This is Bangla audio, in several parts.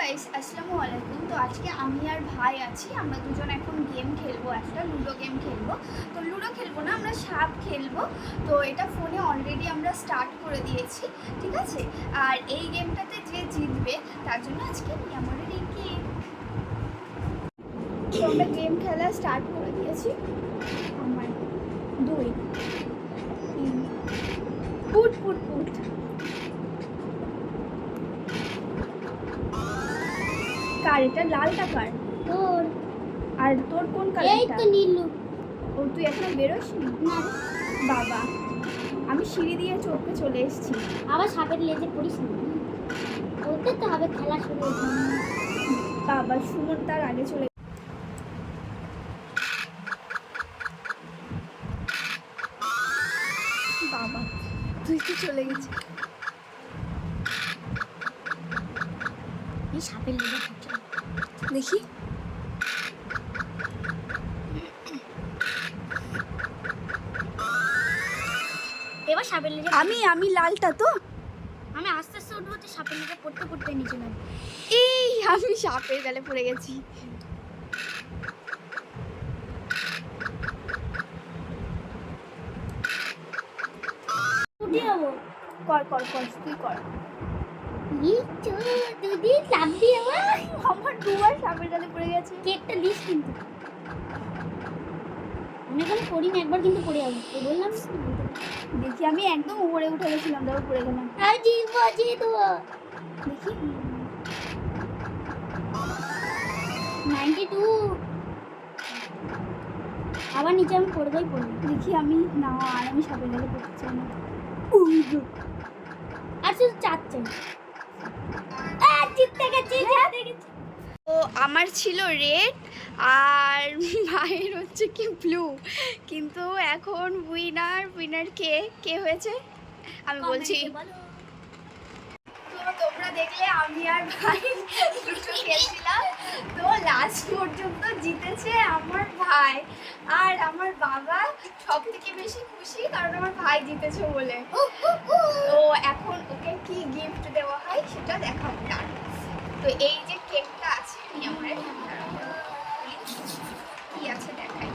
গাইস, আসসালামু আলাইকুম। তো আজকে আমি আর ভাই আছি, আমরা দুজন এখন গেম খেলবো, একটা লুডো গেম খেলবো। তো লুডো খেলবো না, আমরা সাপ খেলবো। তো এটা ফোনে অলরেডি আমরা স্টার্ট করে দিয়েছি, ঠিক আছে। আর এই গেমটাতে যে জিতবে তার জন্য আজকে আমাদের এই গেম। তো আমরা গেম খেলা স্টার্ট করে দিয়েছি। আমার 2 3 পুট পুট পুট। কার এটা? লালটা কার? তোর। আর তোর কোন কালারটা? এই তো নীলু। ও, তুই এখনো বেরোসনি? না বাবা, আমি সিঁড়ি দিয়ে চলে এসেছি। আবার সাপের লেজে পড়িস না। ওদের তো হবে খেলা শুরু হয়েছে। বাবা, সুমন তার আগে চলে। বাবা, তুই কি চলে গেছিস? এই সাপের লেজে পড়ছে। দেখি। এবার সাপের লেজে আমি লালটা তো। আমি আস্তে আস্তে উঠবো, তো সাপের লেজে পড়তে পড়তে নিচে নাম। এই আমি সাপের গালে পড়ে গেছি। উঠে যাবো। কর কর কর, তুই কর। এই চো দুদি লাভ দিয়ে আমার দুবার সাপের গালে পড়ে গেছে। কেকটা দিস কিন্তু। অনেকক্ষণ পড়ি না, একবার কিন্তু পড়ে যাবো। তো বললাম দেখি, আমি একদম উপরে উঠে গেছিলাম, তারপর পড়ে গেলাম। আর জিতবো জিতবো। দেখি 92। আবার নিচে আমি পড়বই পড়বো। দেখি না, আর আমি সাপের গালে পড়তে চাই না। আর শুধু চাচ্ছে। জিততে গেছি। তো আমার ছিল রেড আর ভাইয়ের হচ্ছে কি ব্লু, কিন্তু এখন উইনার কে হয়েছে আমি বলছি। তো তোমরা দেখলে আমি আর ভাই দুটো খেলছিলাম, তো লাস্ট পর্যন্ত জিতেছে আমার ভাই। আর আমার বাবা সব থেকে বেশি খুশি, কারণ আমার ভাই জিতেছে বলে। তো এখন ওকে কি গিফট দেওয়া হয় সেটা দেখাবো। তো এই যে কেকটা আছে, আমি আমার কি আছে দেখাই।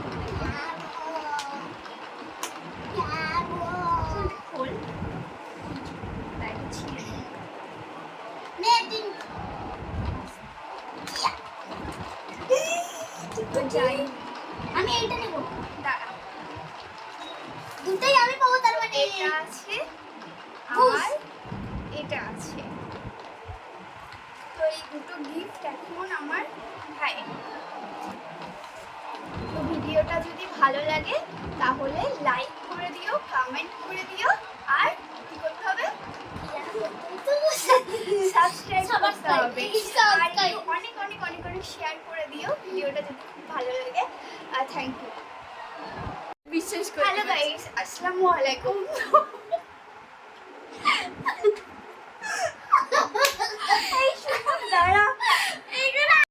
খোল, তাই ছিঁড়ে তো যাই। আমি এইটা নেব। দাঁড়া, দুটোই আমি পাবো, তার মানে এটা আছে আর এটা আছে। তো এই দুটো গিফট এখন আমার ভাই। তো ভিডিওটা যদি ভালো লাগে তাহলে লাইক করে দিও, কমেন্ট করে দিও, আর কি করতে হবে? সাবস্ক্রাইব করতে হবে। আর অনেক অনেক অনেক অনেক শেয়ার করে দিও ভিডিওটা যদি খুব ভালো লাগে। Thank you. বিশেষ করে হ্যালো গাইস, আসসালামু আলাইকুম।